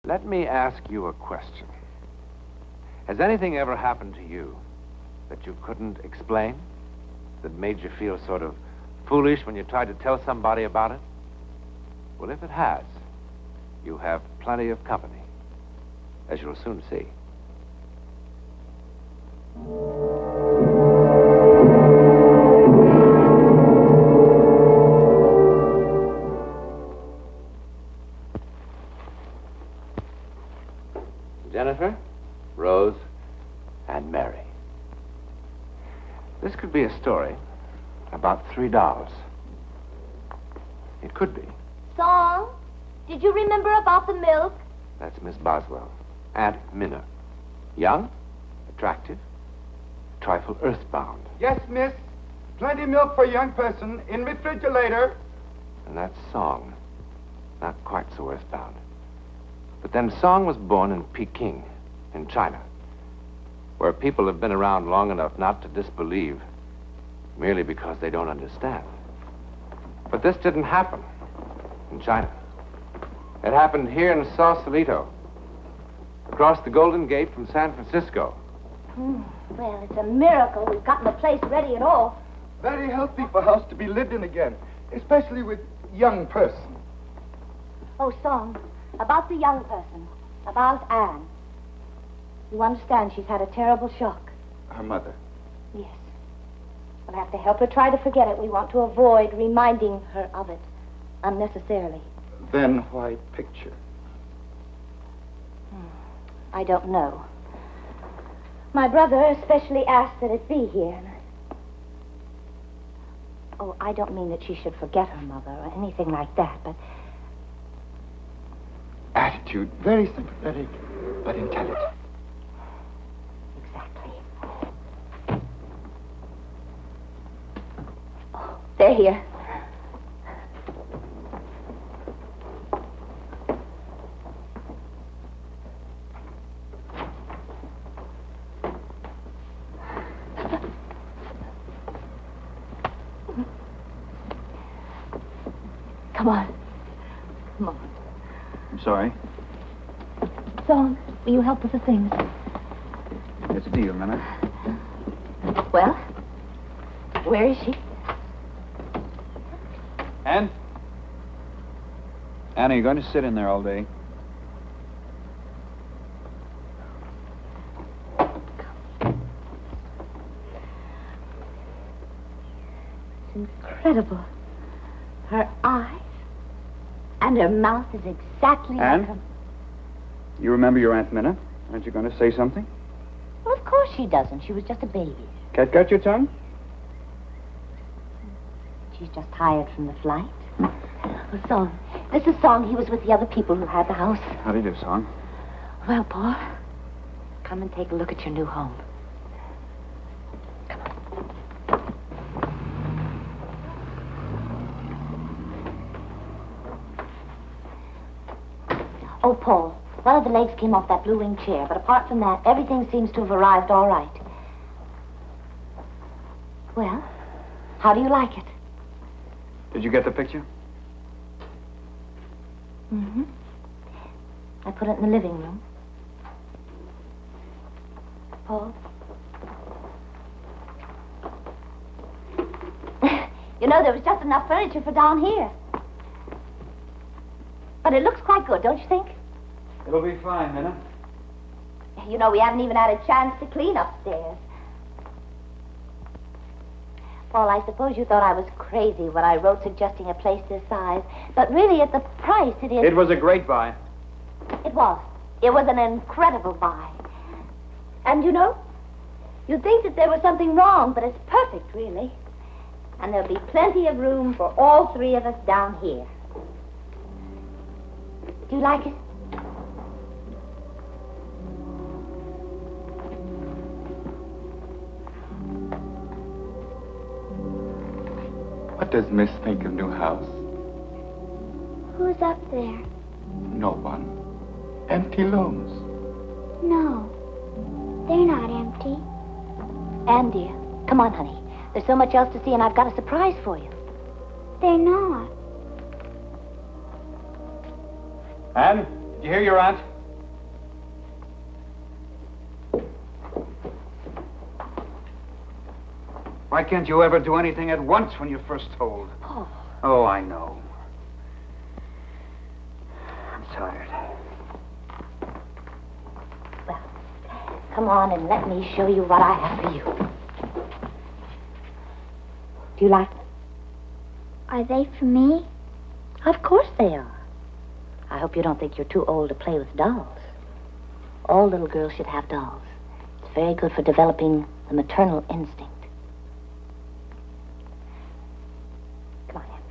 Let me ask you a question. Has anything ever happened to you that you couldn't explain? That made you feel sort of foolish when you tried to tell somebody about it? Well, if it has, you have plenty of company, as you'll soon see. Jennifer, Rose, and Mary. This could be a story about 3 dolls. It could be. Song, did you remember about the milk? That's Miss Boswell, Aunt Minna. Young, attractive, a trifle earthbound. Yes, miss. Plenty milk for a young person in refrigerator. And that's Song, not quite so earthbound. But then Song was born in Peking, in China, where people have been around long enough not to disbelieve merely because they don't understand. But this didn't happen in China. It happened here in Sausalito, across the Golden Gate from San Francisco. Well, it's a miracle we've gotten the place ready at all. Very healthy for house to be lived in again, especially with young person. Oh, Song, about the young person, about Anne. You understand she's had a terrible shock. Her mother. Yes. We'll have to help her try to forget it. We want to avoid reminding her of it unnecessarily. Then why picture? I don't know. My brother especially asked that it be here. Oh, I don't mean that she should forget her mother or anything like that, but... Attitude, very sympathetic, but intelligent. Exactly. Oh, they're here. Come on. Come on. I'm sorry. Song, will you help with the things? It's a deal, Minna. Well, where is she? Anne? Anne, are you going to sit in there all day? It's incredible. Her eyes and her mouth is exactly Anne? like her... You remember your Aunt Minna? Aren't you going to say something? Well, of course she doesn't. She was just a baby. Cat got your tongue? She's just tired from the flight. Oh, Song. This is Song. He was with the other people who had the house. How do you do, Song? Well, Paul, come and take a look at your new home. Come on. Oh, Paul, one of the legs came off that blue wing chair, but apart from that, everything seems to have arrived all right. Well, how do you like it? Did you get the picture? Mm-hmm. I put it in the living room. Paul? You know, there was just enough furniture for down here. But it looks quite good, don't you think? It'll be fine, Minna. You know, we haven't even had a chance to clean upstairs. Paul, I suppose you thought I was crazy when I wrote suggesting a place this size. But really, at the price, it is... It was a great buy. It was. It was an incredible buy. And you know, you'd think that there was something wrong, but it's perfect, really. And there'll be plenty of room for all 3 of us down here. Do you like it? What does Miss think of new house? Who's up there? No one. Empty looms. No, they're not empty. Anne, dear, come on, honey. There's so much else to see, and I've got a surprise for you. They're not. Anne, did you hear your aunt? Why can't you ever do anything at once when you're first told? Paul. Oh, I know. I'm tired. Well, come on and let me show you what I have for you. Do you like them? Are they for me? Of course they are. I hope you don't think you're too old to play with dolls. All little girls should have dolls. It's very good for developing the maternal instinct. Come on, Em.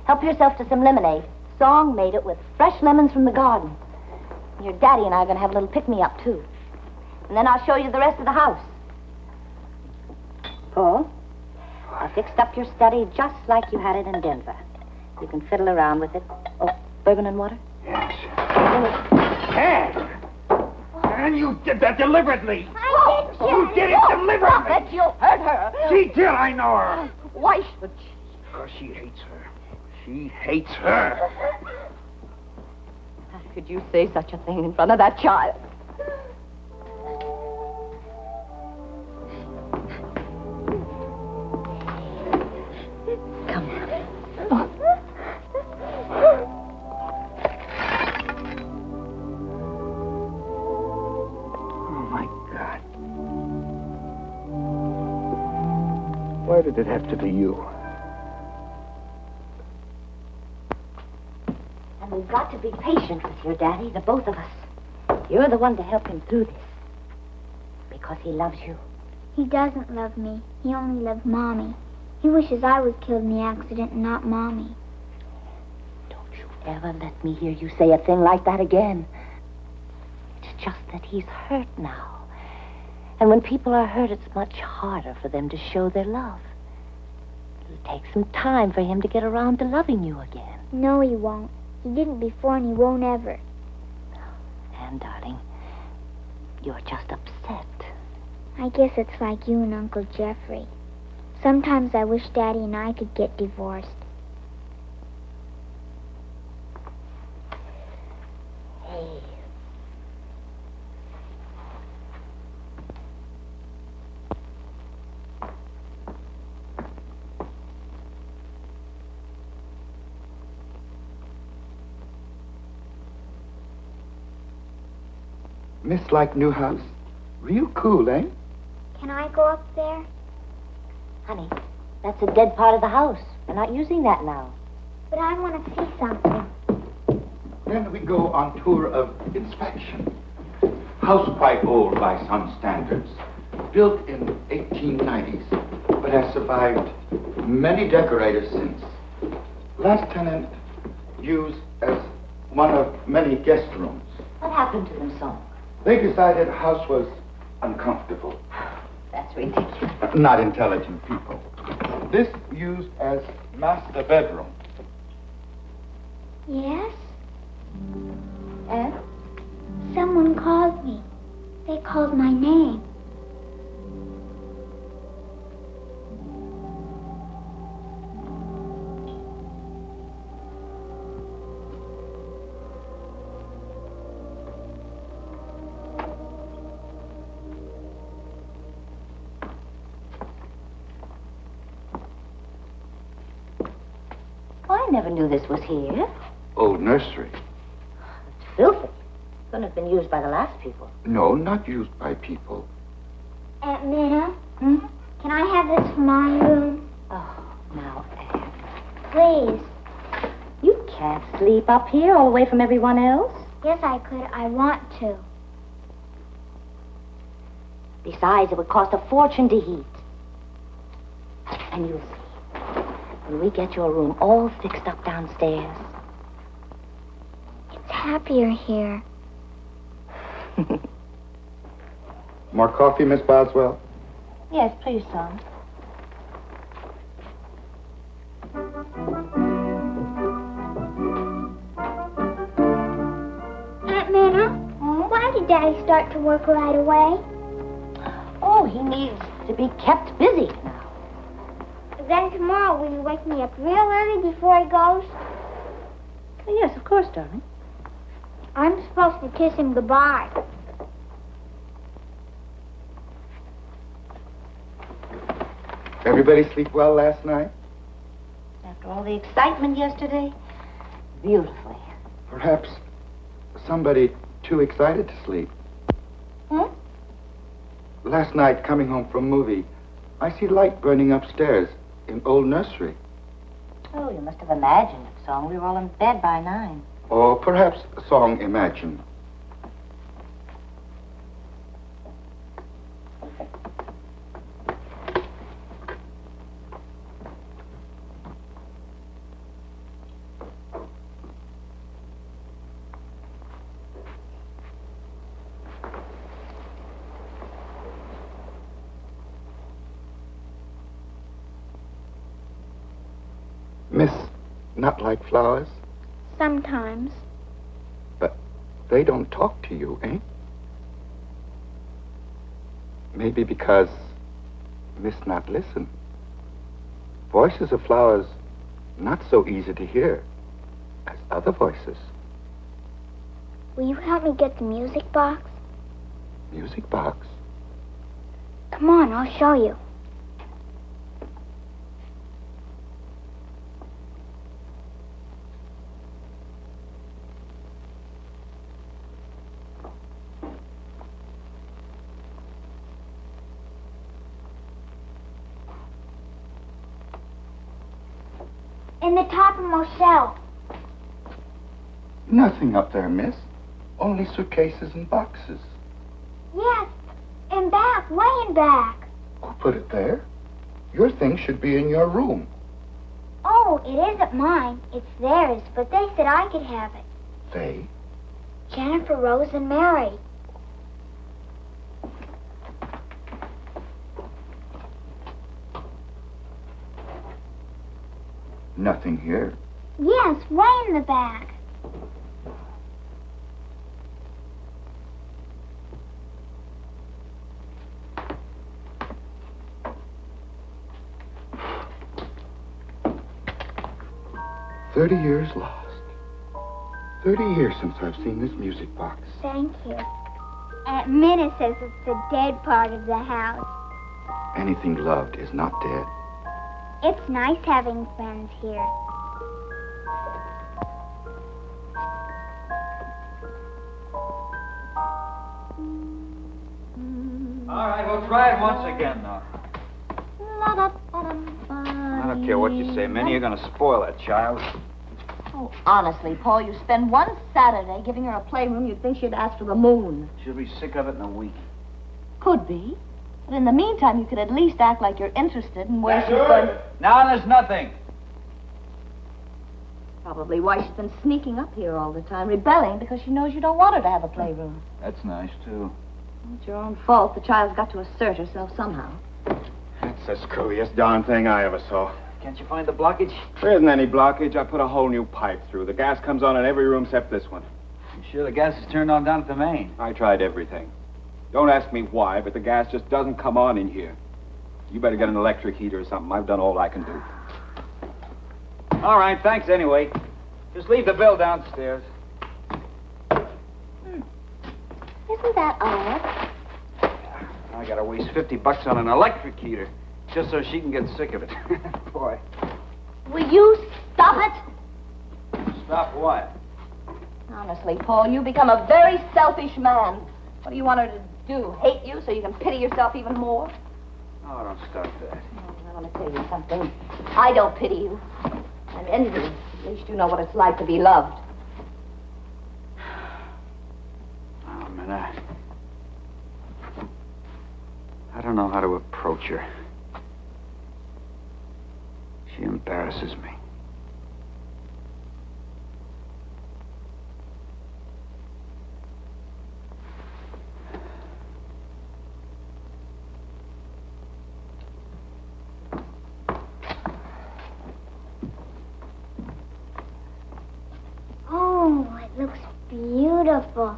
Help yourself to some lemonade. Song made it with fresh lemons from the garden. Your daddy and I are going to have a little pick-me-up, too. And then I'll show you the rest of the house. Paul, I fixed up your study just like you had it in Denver. You can fiddle around with it. Oh, bourbon and water? Yes. Anne! Anne, you did that deliberately. I did, You did it deliberately. Stop it, you'll hurt her. She did, I know her. Why should she? Because she hates her. She hates her. How could you say such a thing in front of that child? Come on. Oh, my God. Why did it have to be you? And we've got to be patient with your daddy, the both of us. You're the one to help him through this. Because he loves you. He doesn't love me. He only loves Mommy. He wishes I was killed in the accident and not Mommy. Don't you ever let me hear you say a thing like that again. It's just that he's hurt now. And when people are hurt, it's much harder for them to show their love. It'll take some time for him to get around to loving you again. No, he won't. He didn't before and he won't ever. And, darling, you're just upset. I guess it's like you and Uncle Jeffrey. Sometimes I wish Daddy and I could get divorced. Hey. Miss like new house. Real cool, eh? Can I go up there? Honey, that's a dead part of the house. We're not using that now. But I want to see something. Then we go on tour of inspection. House quite old by some standards. Built in 1890s, but has survived many decorators since. Last tenant used as one of many guest rooms. What happened to them, son? They decided house was uncomfortable. That's ridiculous. Not intelligent people. This used as master bedroom. Yes? And? Someone called me. They called my name. I never knew this was here. Old nursery. It's filthy. Couldn't have been used by the last people. No, not used by people. Aunt Minna, can I have this for my room? Oh, now, Anne. Please. You can't sleep up here all away from everyone else. Yes, I could. I want to. Besides, it would cost a fortune to heat. And you'll see. When we get your room all fixed up downstairs. It's happier here. More coffee, Miss Boswell? Yes, please, son. Aunt Minna, why did Daddy start to work right away? Oh, he needs to be kept busy now. Then tomorrow, will you wake me up real early before he goes? Yes, of course, darling. I'm supposed to kiss him goodbye. Everybody sleep well last night? After all the excitement yesterday, beautifully. Perhaps somebody too excited to sleep. Hmm? Last night, coming home from a movie, I see light burning upstairs in old nursery. Oh, you must have imagined it, song. We were all in bed by 9. Or perhaps a song Imagine. Miss Not Like Flowers? Sometimes. But they don't talk to you, eh? Maybe because Miss Not Listen. Voices of flowers not so easy to hear as other voices. Will you help me get the music box? Music box? Come on, I'll show you. In the topmost shelf. Nothing up there, miss. Only suitcases and boxes. Yes, in back, way in back. Who put it there? Your things should be in your room. Oh, it isn't mine. It's theirs, but they said I could have it. They? Jennifer, Rose, and Mary. Nothing here. Yes, way in the back. $30 lost. 30 years since I've seen this music box. Thank you. Aunt Minna says it's the dead part of the house. Anything loved is not dead. It's nice having friends here. All right, we'll try it once again, though. I don't care what you say, Minnie. You're going to spoil that child. Oh, honestly, Paul, you spend one Saturday giving her a playroom, you'd think she'd ask for the moon. She'll be sick of it in a week. Could be. But in the meantime, you could at least act like you're interested in where she's going. Now there's nothing. Probably why she's been sneaking up here all the time, rebelling because she knows you don't want her to have a playroom. That's nice, too. It's your own fault. The child's got to assert herself somehow. That's the screwiest darn thing I ever saw. Can't you find the blockage? There isn't any blockage. I put a whole new pipe through. The gas comes on in every room except this one. I'm sure the gas is turned on down at the main. I tried everything. Don't ask me why, but the gas just doesn't come on in here. You better get an electric heater or something. I've done all I can do. All right, thanks anyway. Just leave the bill downstairs. Isn't that odd? I gotta waste $50 on an electric heater just so she can get sick of it. Boy. Will you stop it? Stop what? Honestly, Paul, you become a very selfish man. What do you want her to do? Hate you so you can pity yourself even more? Oh, don't start that. I want to tell you something. I don't pity you. I'm envious. At least you know what it's like to be loved. Oh, man, I don't know how to approach her. She embarrasses me. Oh, it looks beautiful.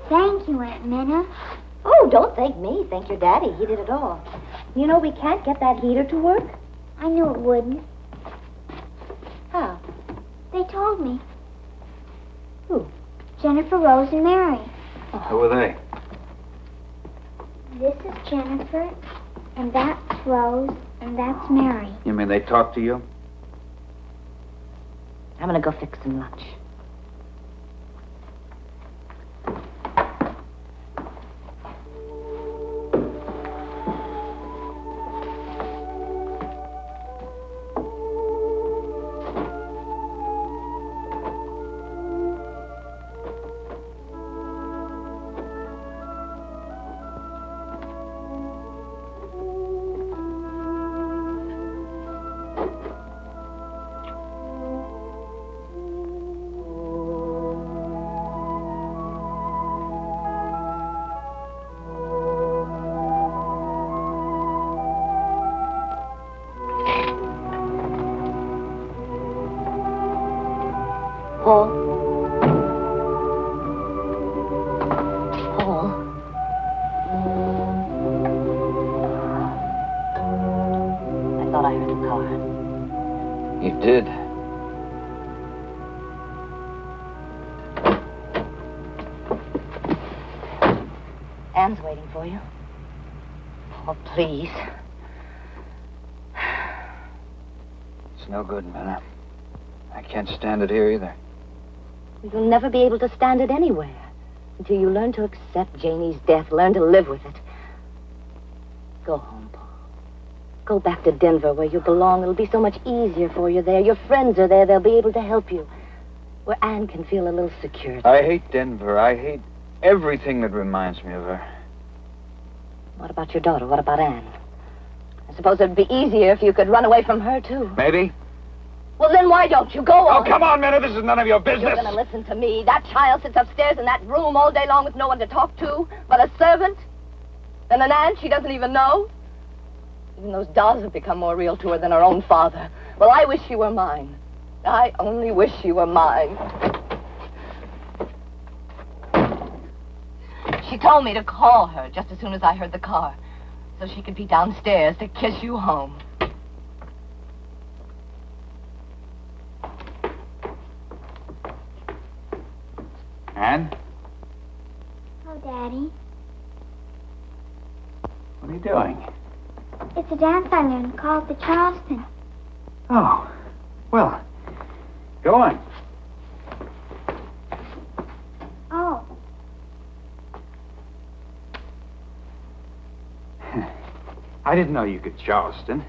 Thank you, Aunt Minna. Oh, don't thank me. Thank your daddy. He did it all. You know, we can't get that heater to work. I knew it wouldn't. How? They told me. Who? Jennifer, Rose, and Mary. Who are they? This is Jennifer, And that's Rose, and that's Mary. You mean they talk to you? I'm going to go fix some lunch. Paul? Paul? I thought I heard the car. You did. Anne's waiting for you. Oh, please. It's no good, Minna. I can't stand it here either. You'll never be able to stand it anywhere until you learn to accept Janie's death, learn to live with it. Go home, Paul. Go back to Denver where you belong. It'll be so much easier for you there. Your friends are there. They'll be able to help you. Where Anne can feel a little secure. I hate Denver. I hate everything that reminds me of her. What about your daughter? What about Anne? I suppose it'd be easier if you could run away from her, too. Maybe. Well, then why don't you go on? Oh, come on, Minna. This is none of your business. You're going to listen to me. That child sits upstairs in that room all day long with no one to talk to but a servant and an aunt she doesn't even know. Even those dolls have become more real to her than her own father. Well, I wish she were mine. I only wish she were mine. She told me to call her just as soon as I heard the car so she could be downstairs to kiss you home. Anne? Oh, Daddy. What are you doing? It's a dance I learned called the Charleston. Oh, well, go on. Oh. I didn't know you could Charleston.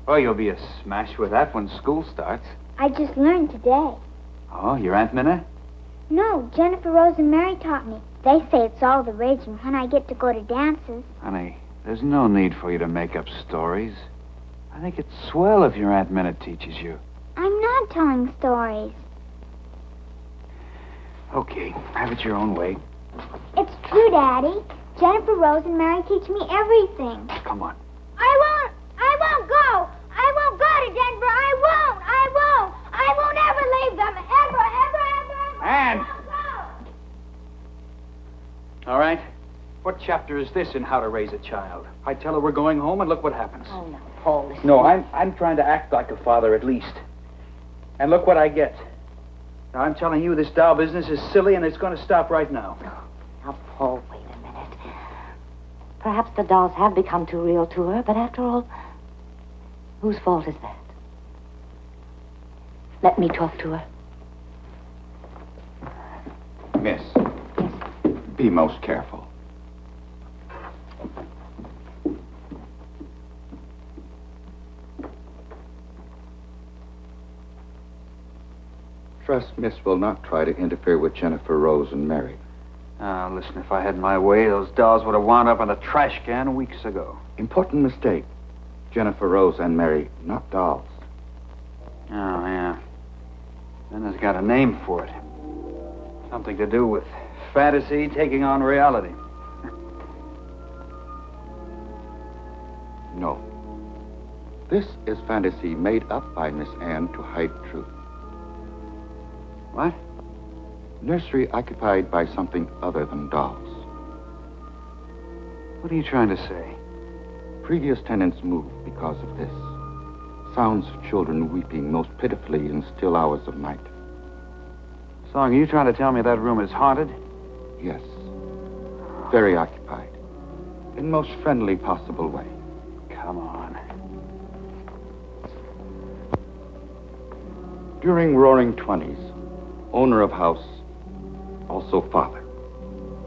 Oh, you'll be a smash with that when school starts. I just learned today. Oh, your Aunt Minna? No, Jennifer, Rose, and Mary taught me. They say it's all the rage and when I get to go to dances. Honey, there's no need for you to make up stories. I think it's swell if your Aunt Minna teaches you. I'm not telling stories. Okay, have it your own way. It's true, Daddy. Jennifer, Rose, and Mary teach me everything. Come on. I won't go. I won't go to Denver. I won't ever leave them. Ever. Anne! I won't go. All right. What chapter is this in How to Raise a Child? I tell her we're going home, and look what happens. Oh, no, Paul, listen. No, I'm trying to act like a father at least. And look what I get. Now, I'm telling you, this doll business is silly, and it's going to stop right now. Now, Paul, wait a minute. Perhaps the dolls have become too real to her, but after all, whose fault is that? Let me talk to her. Miss, be most careful. Trust Miss will not try to interfere with Jennifer, Rose, and Mary. Listen, if I had my way, those dolls would have wound up in a trash can weeks ago. Important mistake. Jennifer, Rose, and Mary, not dolls. Oh, yeah. Then there's got a name for it. Something to do with fantasy taking on reality. No. This is fantasy made up by Miss Anne to hide truth. What? Nursery occupied by something other than dolls. What are you trying to say? Previous tenants moved because of this. Sounds of children weeping most pitifully in still hours of night. Song, are you trying to tell me that room is haunted? Yes. Very occupied. In most friendly possible way. come on. During Roaring 20s, owner of house, also father.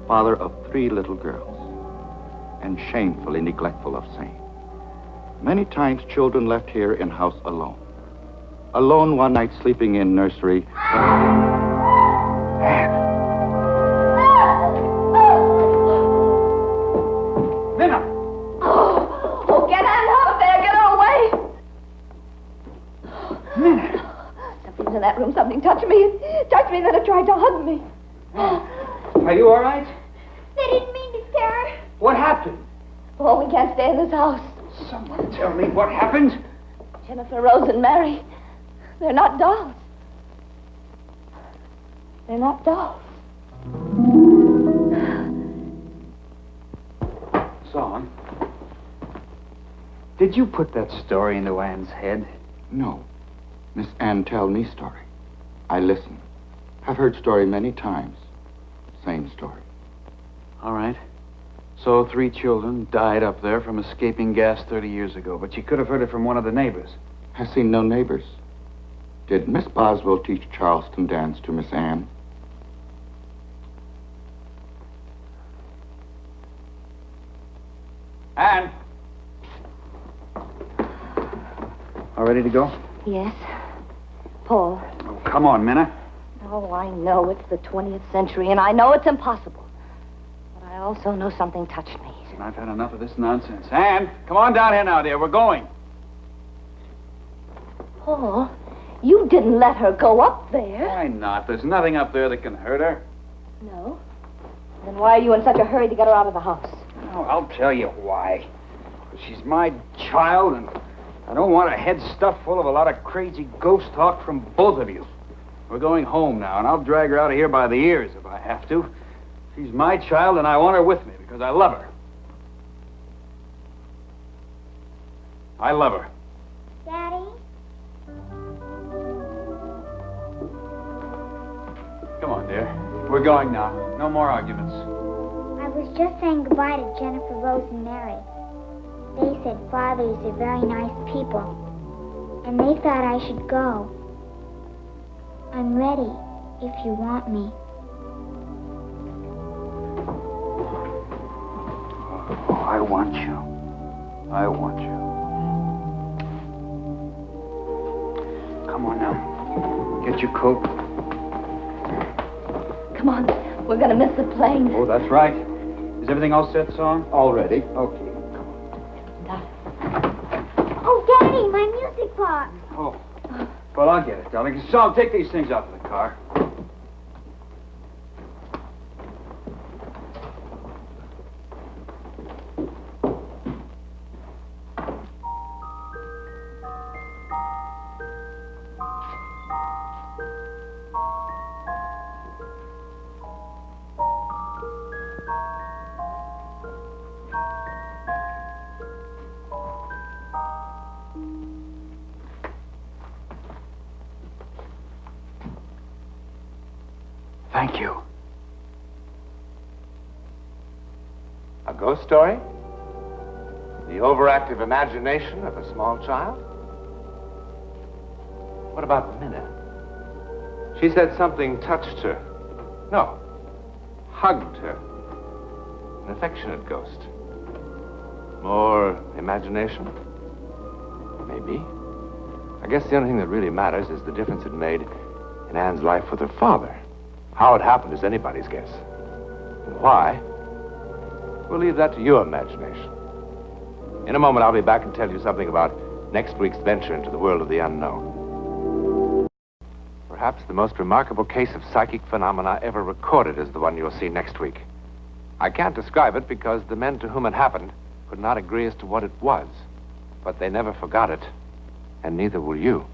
Father of 3 little girls, and shamefully neglectful of same. Many times children left here in house alone. Alone one night sleeping in nursery. Minna! Oh, get Ann out of there. Get her away. Minna! Something's in that room. Something touched me. It touched me, then it tried to hug me. Are you all right? They didn't mean to scare her. What happened? Oh, we can't stay in this house. Someone tell me what happened. Jennifer, Rose, and Mary. They're not dolls. They're not dolls. Son, did you put that story into Ann's head? No. Miss Ann tell me story. I listen. Have heard story many times. Same story. All right. So 3 children died up there from escaping gas 30 years ago, but you could have heard it from one of the neighbors. Has seen no neighbors. Did Miss Boswell teach Charleston dance to Miss Ann? Ann! All ready to go? Yes. Paul. Oh, come on, Minna. Oh, I know it's the 20th century, and I know it's impossible. But I also know something touched me. I've had enough of this nonsense. Ann, come on down here now, dear. We're going. Paul, you didn't let her go up there. Why not? There's nothing up there that can hurt her. No? Then why are you in such a hurry to get her out of the house? Oh, I'll tell you why. She's my child, and I don't want her head stuffed full of a lot of crazy ghost talk from both of you. We're going home now, and I'll drag her out of here by the ears if I have to. She's my child, and I want her with me because I love her. I love her. Daddy? Come on, dear. We're going now. No more arguments. I was just saying goodbye to Jennifer, Rose, and Mary. They said fathers are very nice people, and they thought I should go. I'm ready, if you want me. Oh, I want you. I want you. Come on now. Get your coat. Come on. We're going to miss the plane. Oh, that's right. Is everything all set, Song? All ready. Okay. Oh, Daddy, my music box. Oh. Well, I'll get it, darling. Song, take these things out of the car. Thank you. A ghost story? The overactive imagination of a small child? What about Minna? She said something touched her. No, hugged her. An affectionate ghost. More imagination? Maybe. I guess the only thing that really matters is the difference it made in Ann's life with her father. How it happened is anybody's guess. And why? We'll leave that to your imagination. In a moment, I'll be back and tell you something about next week's venture into the world of the unknown. Perhaps the most remarkable case of psychic phenomena ever recorded is the one you'll see next week. I can't describe it because the men to whom it happened could not agree as to what it was. But they never forgot it, and neither will you.